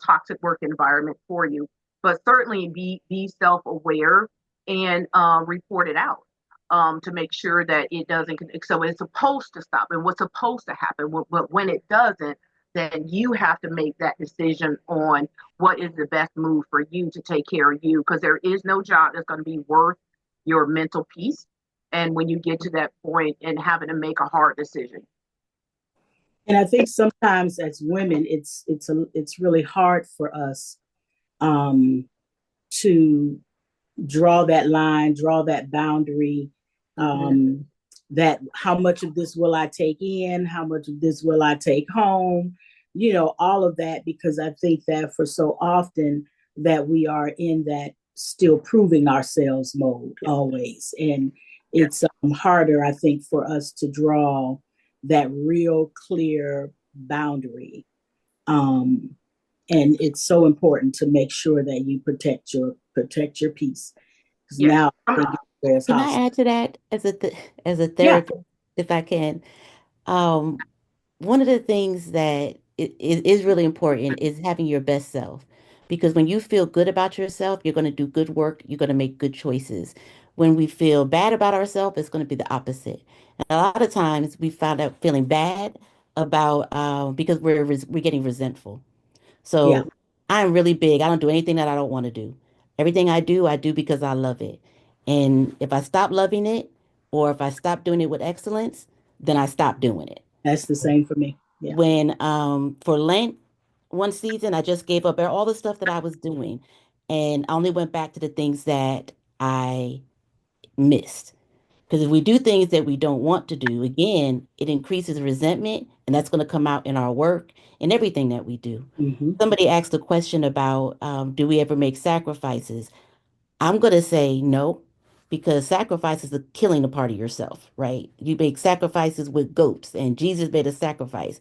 toxic work environment for you. But certainly be self-aware and report it out, to make sure that it doesn't. So it's supposed to stop, and what's supposed to happen. But when it doesn't, then you have to make that decision on what is the best move for you to take care of you, because there is no job that's going to be worth your mental peace. And when you get to that point and having to make a hard decision. And I think sometimes as women, it's really hard for us to draw that line, draw that boundary. That how much of this will I take in? How much of this will I take home? You know, all of that, because I think that for so often that we are in that still proving ourselves mode always. And it's harder, I think, for us to draw that real clear boundary. And it's so important to make sure that you protect your peace. Because now I think it's Can I add to that as a therapist, if I can? One of the things that is really important is having your best self. Because when you feel good about yourself, you're going to do good work, you're going to make good choices. When we feel bad about ourselves, it's going to be the opposite. And a lot of times we find out feeling bad about because we're getting resentful. Yeah, So I'm really big. I don't do anything that I don't want to do. Everything I do because I love it. And if I stop loving it, or if I stop doing it with excellence, then I stop doing it. that's the same for me. Yeah. When for Lent, one season, I just gave up all the stuff that I was doing, and I only went back to the things that I missed. Because if we do things that we don't want to do, again, it increases resentment, and that's going to come out in our work and everything that we do. Mm-hmm. Somebody asked a question about do we ever make sacrifices? I'm going to say no, because sacrifice is the killing a part of yourself, right? You make sacrifices with goats, and Jesus made a sacrifice.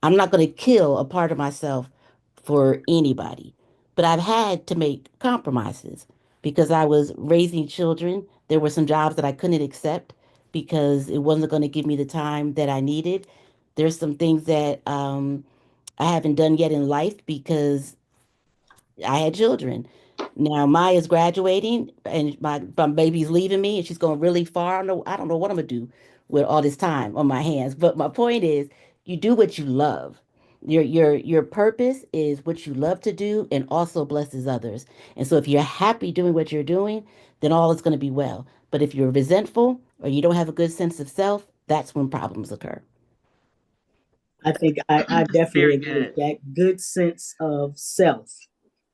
I'm not going to kill a part of myself for anybody. But I've had to make compromises because I was raising children. There were some jobs that I couldn't accept because it wasn't going to give me the time that I needed. There's some things that I haven't done yet in life because I had children. Now Maya's graduating and my baby's leaving me and she's going really far. I don't know what I'm gonna do with all this time on my hands. But my point is you do what you love. Your purpose is what you love to do and also blesses others. And so if you're happy doing what you're doing, then all is going to be well. But if you're resentful or you don't have a good sense of self, that's when problems occur. I think I definitely Very agree with good. that good sense of self.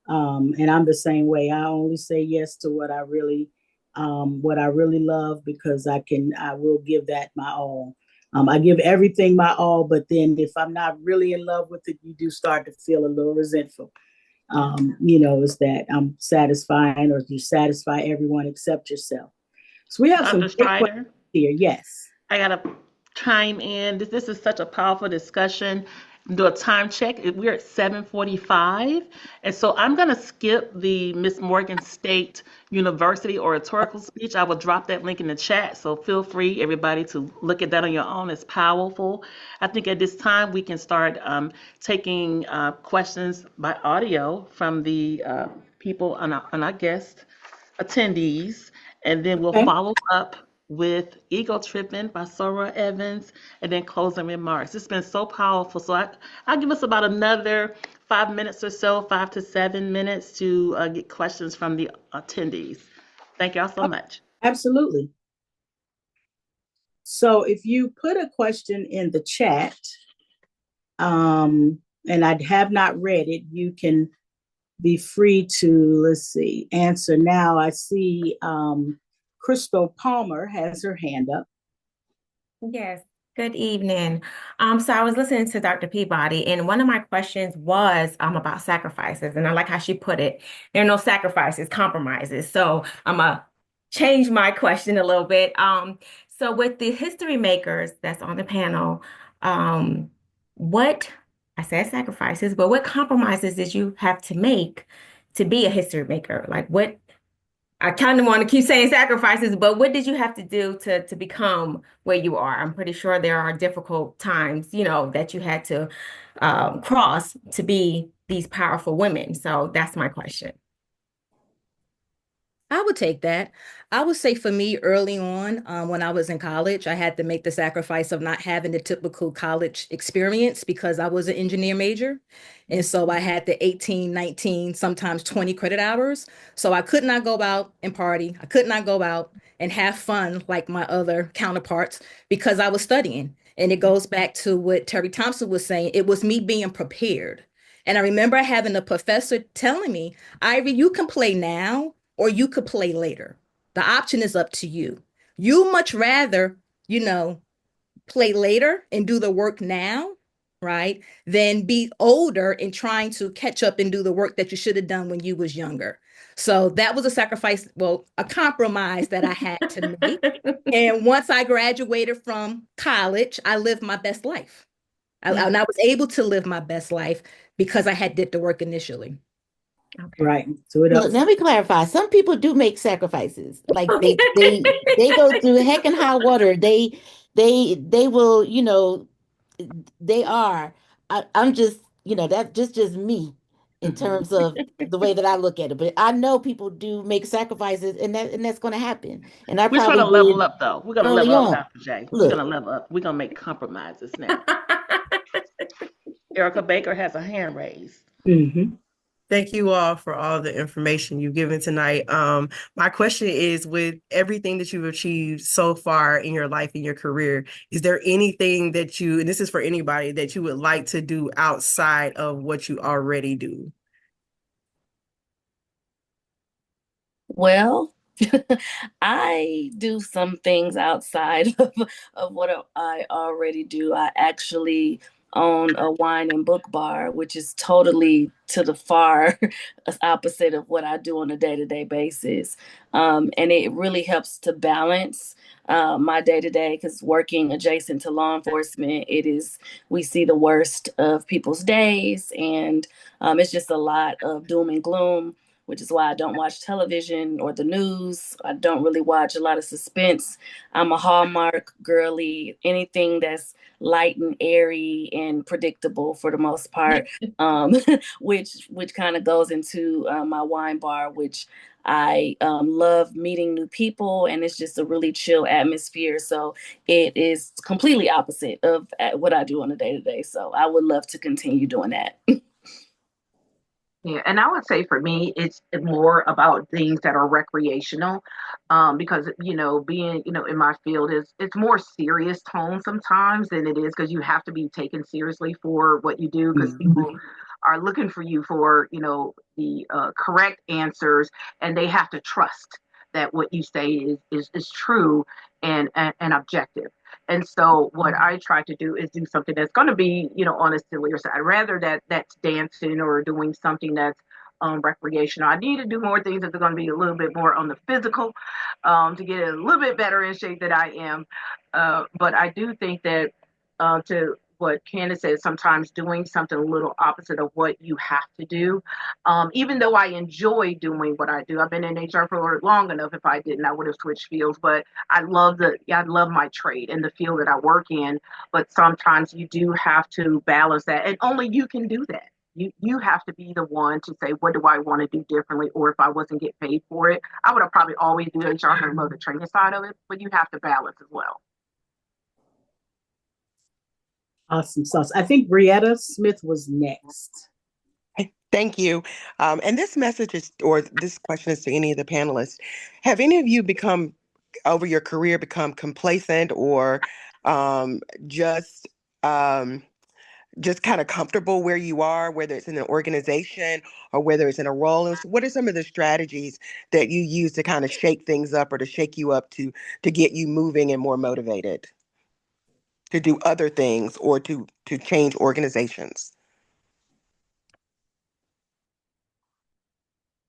And I'm the same way. I only say yes to what I really love, because I will give that my all. I give everything my all, but then if I'm not really in love with it, you do start to feel a little resentful. Is that I'm satisfying, or you satisfy everyone except yourself. So we have some Dr. great questions Strider, here. Yes. I gotta chime in. This is such a powerful discussion. Do a time check. We're at 7:45, and so I'm gonna skip the Miss Morgan State University oratorical speech. I will drop that link in the chat, so feel free, everybody, to look at that on your own. It's powerful. I think at this time we can start taking questions by audio from the people on our guest attendees, and then we'll Okay. follow up with Ego Tripping by Sora Evans, and then closing remarks. It's been so powerful. So I'll give us about another 5 minutes or so, 5 to 7 minutes to get questions from the attendees. Thank y'all so much. Absolutely. So if you put a question in the chat, and I have not read it, you can be free to, let's see, answer now. I see Crystal Palmer has her hand up. Yes, good evening. So I was listening to Dr. Peabody, and one of my questions was about sacrifices, and I like how she put it. There are no sacrifices, compromises. So I'm gonna change my question a little bit. So with the history makers that's on the panel, what I said sacrifices, but what compromises did you have to make to be a history maker? Like what I kind of want to keep saying sacrifices, but what did you have to do to become where you are? I'm pretty sure there are difficult times, that you had to cross to be these powerful women. So that's my question. I would take that. I would say for me early on, when I was in college, I had to make the sacrifice of not having the typical college experience because I was an engineer major. And so I had the 18, 19, sometimes 20 credit hours. So I could not go out and party. I could not go out and have fun like my other counterparts because I was studying. And it goes back to what Terry Thompson was saying. It was me being prepared. And I remember having a professor telling me, Ivy, you can play now or you could play later. The option is up to you. You much rather, you know, play later and do the work now, right? Than be older and trying to catch up and do the work that you should have done when you was younger. So that was a sacrifice, well, a compromise that I had to make. And once I graduated from college, I lived my best life. And I was able to live my best life because I had did the work initially. Okay. Right. So it Well, let me clarify. Some people do make sacrifices. Like they go through heck and high water. They will, they are. I'm just, that's just me in terms of the way that I look at it. But I know people do make sacrifices and that's gonna happen. And I We're trying probably to level did up, though. We're going to early level up, on. Dr. J. We're going Look, to level up. We're going to make compromises now. Erica Baker has a hand raised. Mhm. Thank you all for all the information you've given tonight. My question is, with everything that you've achieved so far in your life, in your career, is there anything that and this is for anybody, that you would like to do outside of what you already do? Well, I do some things outside of what I already do. I actually own a wine and book bar, which is totally to the far opposite of what I do on a day-to-day basis. And it really helps to balance my day-to-day because working adjacent to law enforcement, we see the worst of people's days, and it's just a lot of doom and gloom, which is why I don't watch television or the news. I don't really watch a lot of suspense. I'm a Hallmark girly. Anything that's light and airy and predictable for the most part, um, which kind of goes into my wine bar, which I love meeting new people, and it's just a really chill atmosphere. So it is completely opposite of what I do on a day to day. So I would love to continue doing that. Yeah, and I would say for me, it's more about things that are recreational, because being in my field is it's more serious tone sometimes than it is because you have to be taken seriously for what you do because people are looking for you for the correct answers, and they have to trust that what you say is true and objective. And so what I try to do is do something that's going to be, on a sillier side, rather that's dancing or doing something that's recreational. I need to do more things that are going to be a little bit more on the physical, to get a little bit better in shape than I am. But I do think that to what Candace said, sometimes doing something a little opposite of what you have to do. Even though I enjoy doing what I do, I've been in HR for long enough. If I didn't, I would have switched fields. But I love my trade and the field that I work in. But sometimes you do have to balance that, and only you can do that. You have to be the one to say, what do I want to do differently? Or if I wasn't get paid for it, I would have probably always do HR and love the training side of it. But you have to balance as well. Awesome sauce. I think Brietta Smith was next. Thank you. And this message is, or this question is to any of the panelists. Have any of you over your career, become complacent or um, just um, just kind of comfortable where you are, whether it's in an organization or whether it's in a role? And so what are some of the strategies that you use to kind of shake things up or to shake you up to get you moving and more motivated to do other things or to change organizations?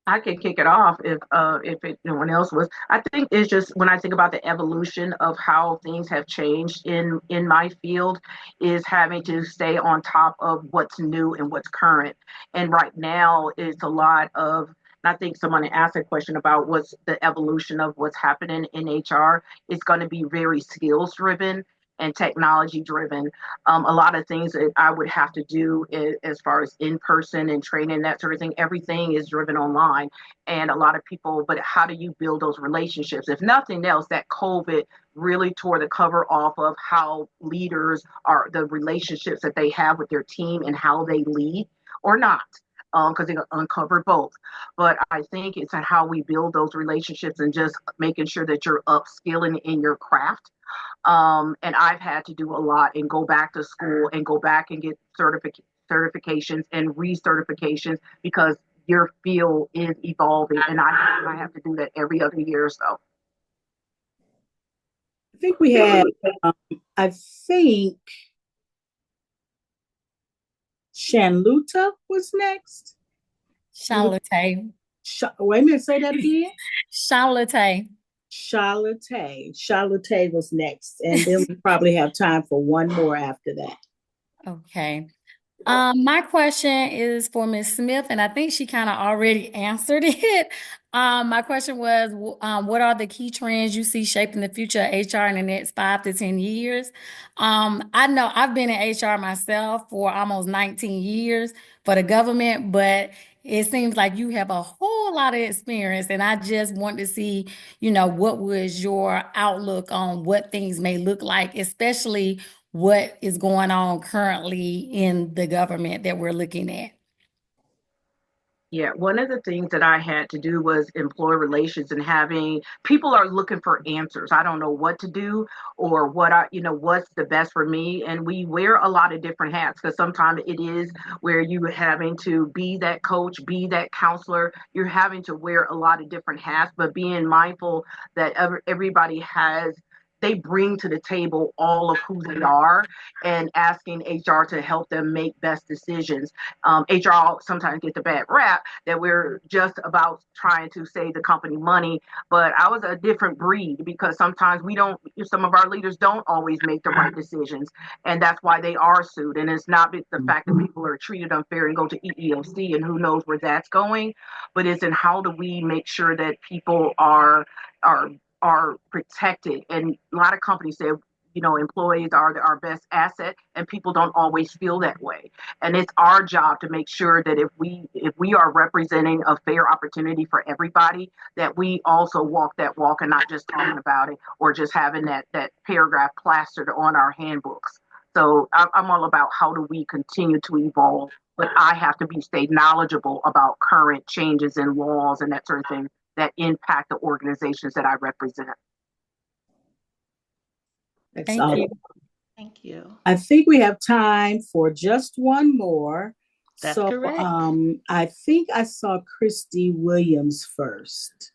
I can kick it off no one else was. I think it's just when I think about the evolution of how things have changed in my field, is having to stay on top of what's new and what's current. And right now it's a lot of. I think someone asked a question about what's the evolution of what's happening in HR. It's going to be very skills driven, and technology driven. A lot of things that I would have to do as far as in person and training, that sort of thing, everything is driven online. And a lot of people, but how do you build those relationships? If nothing else, that COVID really tore the cover off of how leaders are, the relationships that they have with their team and how they lead or not, because it uncovered both. But I think it's on how we build those relationships and just making sure that you're upskilling in your craft. And I've had to do a lot and go back to school and go back and get certifications and recertifications because your field is evolving, and I have to do that every other year or so. I think we had, I think Shanluta was next. Charlotte. Wait a minute, say that again. Charlotte. Charlotte was next. And then we probably have time for one more after that. Okay. My question is for Ms. Smith, and I think she kind of already answered it. My question was, what are the key trends you see shaping the future of HR in the next 5 to 10 years? I know I've been in HR myself for almost 19 years for the government, but it seems like you have a whole lot of experience, and I just want to see, what was your outlook on what things may look like, especially what is going on currently in the government that we're looking at? Yeah, one of the things that I had to do was employee relations, and having people are looking for answers. I don't know what to do or what's the best for me. And we wear a lot of different hats because sometimes it is where you're having to be that coach, be that counselor. You're having to wear a lot of different hats, but being mindful that everybody they bring to the table all of who they are, and asking HR to help them make best decisions. HR sometimes gets a bad rap that we're just about trying to save the company money, but I was a different breed because sometimes some of our leaders don't always make the right decisions, and that's why they are sued. And it's not the fact that people are treated unfair and go to EEOC and who knows where that's going, but it's in how do we make sure that people are protected. And a lot of companies say, employees are our best asset, and people don't always feel that way. And it's our job to make sure that if we are representing a fair opportunity for everybody, that we also walk that walk and not just talking about it or just having that paragraph plastered on our handbooks. So I'm all about how do we continue to evolve, but I have to stay knowledgeable about current changes in laws and that sort of thing that impact the organizations that I represent. Thank you. Thank you. I think we have time for just one more. That's correct. I think I saw Christy Williams first.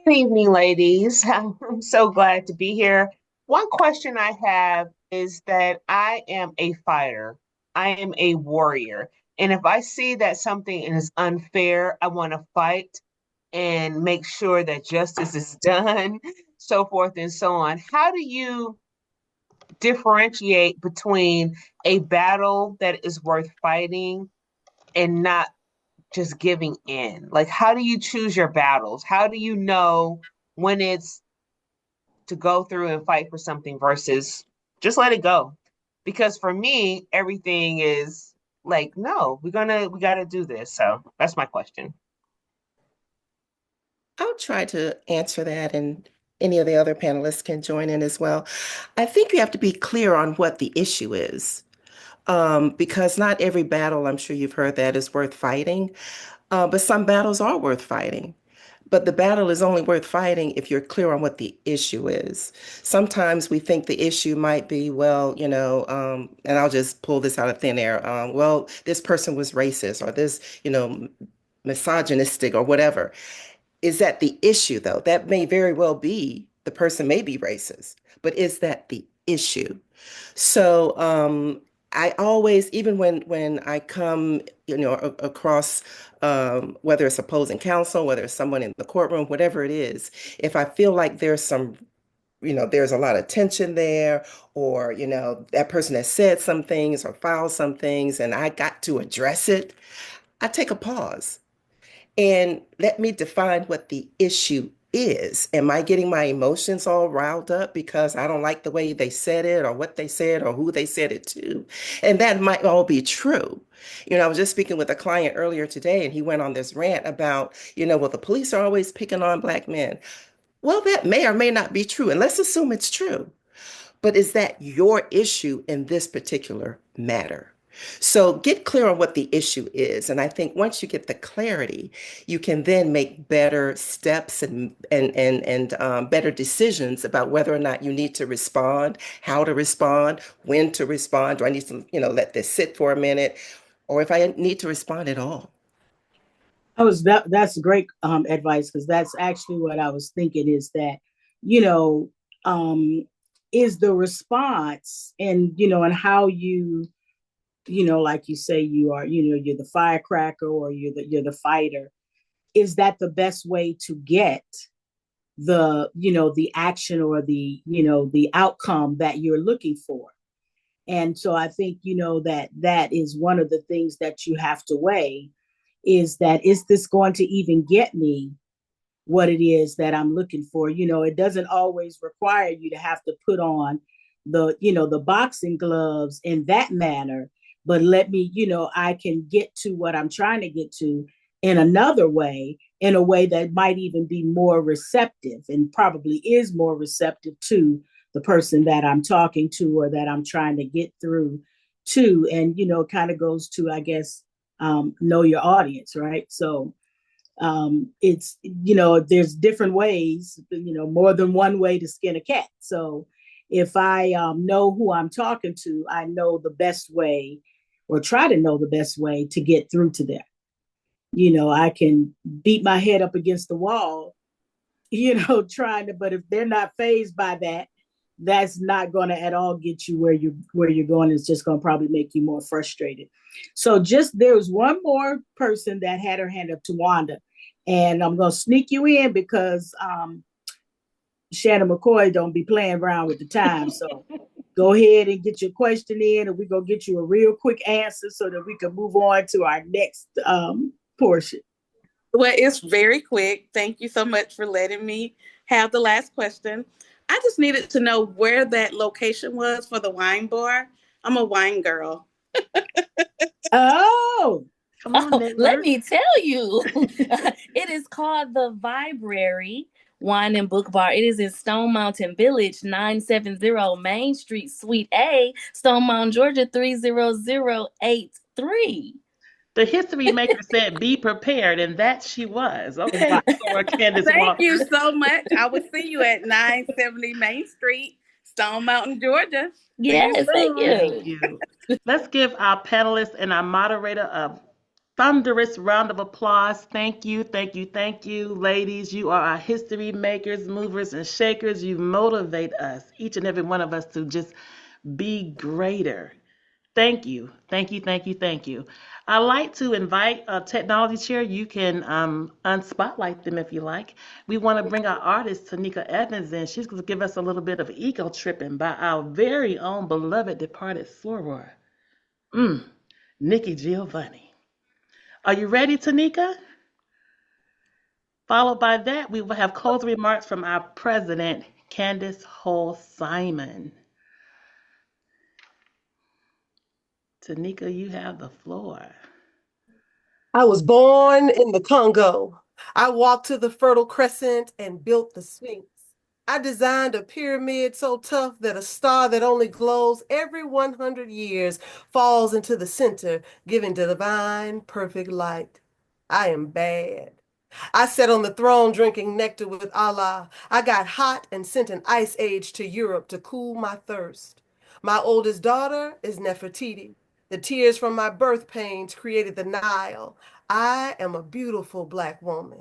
Good evening, ladies. I'm so glad to be here. One question I have is that I am a fighter. I am a warrior. And if I see that something is unfair, I want to fight and make sure that justice is done, so forth and so on. How do you differentiate between a battle that is worth fighting and not just giving in? Like, how do you choose your battles? How do you know when it's to go through and fight for something versus just let it go? Because for me, everything is like, no, we gotta do this. So that's my question. I'll try to answer that, and any of the other panelists can join in as well. I think you have to be clear on what the issue is, because not every battle, I'm sure you've heard that, is worth fighting, but some battles are worth fighting. But the battle is only worth fighting if you're clear on what the issue is. Sometimes we think the issue might be, well, and I'll just pull this out of thin air. Well, this person was racist, or this, misogynistic, or whatever. Is that the issue, though? That may very well be, the person may be racist, but is that the issue? So I always, even when I come, across, whether it's opposing counsel, whether it's someone in the courtroom, whatever it is, if I feel like there's there's a lot of tension there, or, that person has said some things or filed some things, and I got to address it, I take a pause and let me define what the issue is. Am I getting my emotions all riled up because I don't like the way they said it or what they said or who they said it to? And that might all be true. I was just speaking with a client earlier today, and he went on this rant about, well, the police are always picking on Black men. Well, that may or may not be true, and let's assume it's true. But is that your issue in this particular matter? So get clear on what the issue is. And I think once you get the clarity, you can then make better steps and better decisions about whether or not you need to respond, how to respond, when to respond. Do I need to, let this sit for a minute, or if I need to respond at all? That's great advice, because that's actually what I was thinking, is that, you know, um, is the response, and how like you say, you're the firecracker, or you're the fighter. Is that the best way to get the action, or the outcome that you're looking for? And so I think, that is one of the things that you have to weigh, is this going to even get me what it is that I'm looking for? It doesn't always require you to have to put on the boxing gloves in that manner, but let me, I can get to what I'm trying to get to in another way, in a way that might even be more receptive, and probably is more receptive to the person that I'm talking to, or that I'm trying to get through to. And, kind of goes to, I guess, know your audience, right? So it's, there's different ways, more than one way to skin a cat. So if I know who I'm talking to, I know the best way, or try to know the best way to get through to them. I can beat my head up against the wall, trying to, but if they're not fazed by that, that's not going to at all get you where you're going. It's just going to probably make you more frustrated. So there's one more person that had her hand up, to Wanda, and I'm going to sneak you in, because Shannon McCoy don't be playing around with the time. So go ahead and get your question in, and we're going to get you a real quick answer so that we can move on to our next portion. Well, it's very quick. Thank you so much for letting me have the last question. I just needed to know where that location was for the wine bar. I'm a wine girl. Oh, come on, let me tell you. It is called the Vibrary Wine and Book Bar. It is in Stone Mountain Village, 970 Main Street, Suite A, Stone Mountain, Georgia, 30083. The history maker said, "Be prepared," and that she was. Okay, so Candace Thank Walker. you so much. I will see you at 970 Main Street, Stone Mountain, Georgia. Yes, thank you. Thank you. Let's give our panelists and our moderator a thunderous round of applause. Thank you, thank you, thank you. Ladies, you are our history makers, movers, and shakers. You motivate us, each and every one of us, to just be greater. Thank you, thank you, thank you, thank you. I'd like to invite a technology chair. You can unspotlight them if you like. We want to bring our artist, Tanika Evans, in. She's going to give us a little bit of ego tripping by our very own beloved departed soror, Nikki Giovanni. Are you ready, Tanika? Followed by that, we will have closing remarks from our president, Candace Hull Simon. Tanika, you have the floor. I was born in the Congo. I walked to the Fertile Crescent and built the Sphinx. I designed a pyramid so tough that a star that only glows every 100 years falls into the center, giving divine, perfect light. I am bad. I sat on the throne drinking nectar with Allah. I got hot and sent an ice age to Europe to cool my thirst. My oldest daughter is Nefertiti. The tears from my birth pains created the Nile. I am a beautiful Black woman.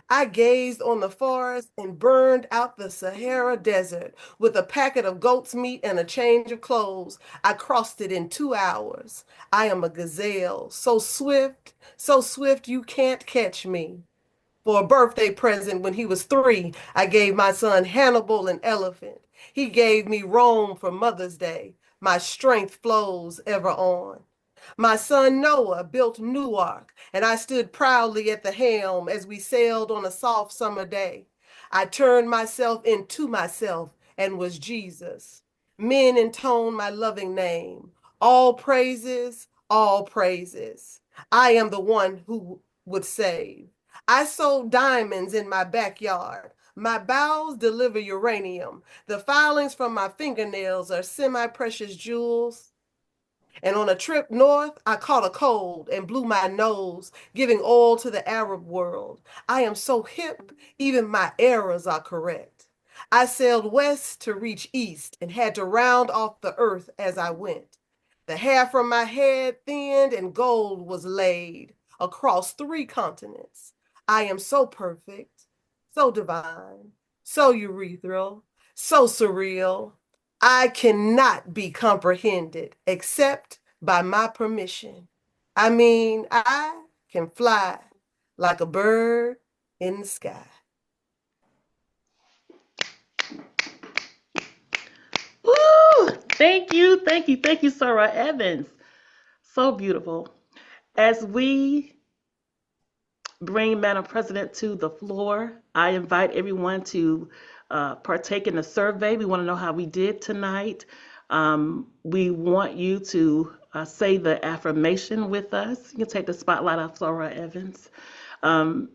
I gazed on the forest and burned out the Sahara Desert with a packet of goat's meat and a change of clothes. I crossed it in 2 hours. I am a gazelle, so swift you can't catch me. For a birthday present when he was 3, I gave my son Hannibal an elephant. He gave me Rome for Mother's Day. My strength flows ever on. My son Noah built Newark, and I stood proudly at the helm as we sailed on a soft summer day. I turned myself into myself and was Jesus. Men intone my loving name. All praises, all praises. I am the one who would save. I sold diamonds in my backyard. My bowels deliver uranium. The filings from my fingernails are semi-precious jewels. And on a trip north, I caught a cold and blew my nose, giving oil to the Arab world. I am so hip, even my errors are correct. I sailed west to reach east and had to round off the earth as I went. The hair from my head thinned and gold was laid across 3 continents. I am so perfect, so divine, so urethral, so surreal. I cannot be comprehended except by my permission. I mean, I can fly like a bird in the sky. Woo! Thank you, Sarah Evans. So beautiful. As we bring Madam President to the floor, I invite everyone to partake in the survey. We want to know how we did tonight. We want you to say the affirmation with us. You can take the spotlight off Sarah Evans. Um,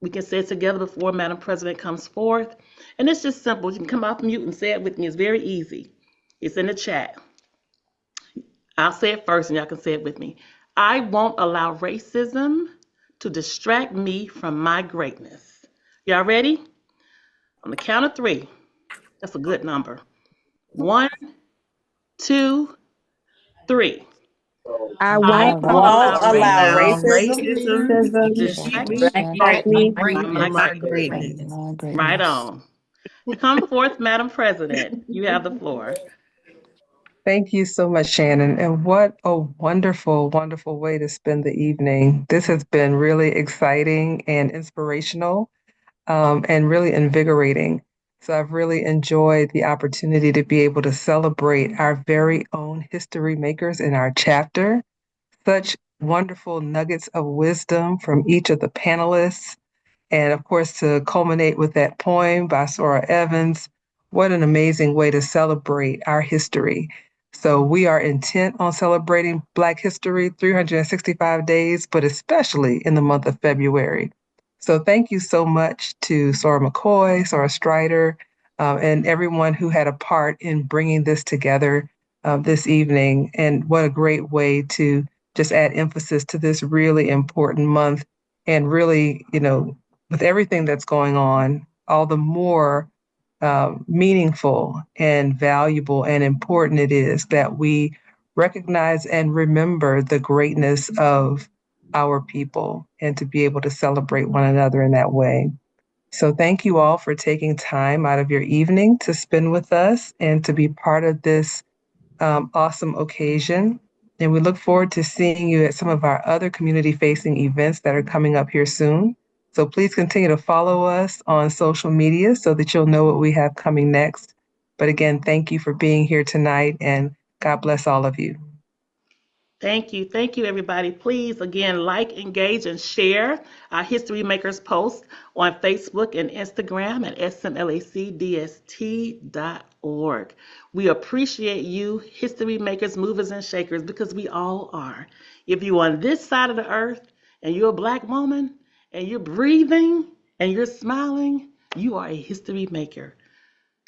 we can say it together before Madam President comes forth. And it's just simple. You can come off mute and say it with me. It's very easy. It's in the chat. I'll say it first and y'all can say it with me. I won't allow racism to distract me from my greatness. Y'all ready? On the count of 3. That's a good number. 1, 2, 3. I I won't won't allow allow racism racism Racism to to distract to me distract me from my from my greatness. greatness. Right on. Come forth, Madam President. You have the floor. Thank you so much, Shannon. And what a wonderful, wonderful way to spend the evening. This has been really exciting and inspirational, and really invigorating. So I've really enjoyed the opportunity to be able to celebrate our very own history makers in our chapter. Such wonderful nuggets of wisdom from each of the panelists. And of course, to culminate with that poem by Sora Evans, what an amazing way to celebrate our history. So we are intent on celebrating Black history 365 days, but especially in the month of February. So thank you so much to Sora McCoy, Sora Strider, and everyone who had a part in bringing this together this evening. And what a great way to just add emphasis to this really important month and really, with everything that's going on, all the more meaningful and valuable and important it is that we recognize and remember the greatness of our people and to be able to celebrate one another in that way. So thank you all for taking time out of your evening to spend with us and to be part of this awesome occasion. And we look forward to seeing you at some of our other community-facing events that are coming up here soon. So please continue to follow us on social media so that you'll know what we have coming next. But again, thank you for being here tonight, and God bless all of you. Thank you, everybody. Please, again, like, engage, and share our History Makers post on Facebook and Instagram at smlacdst.org. We appreciate you, History Makers, Movers, and Shakers, because we all are. If you're on this side of the earth and you're a Black woman and you're breathing and you're smiling, you are a history maker.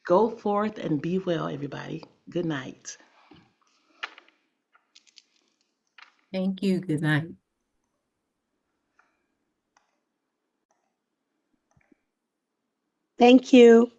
Go forth and be well, everybody. Good night. Thank you. Good night. Thank you.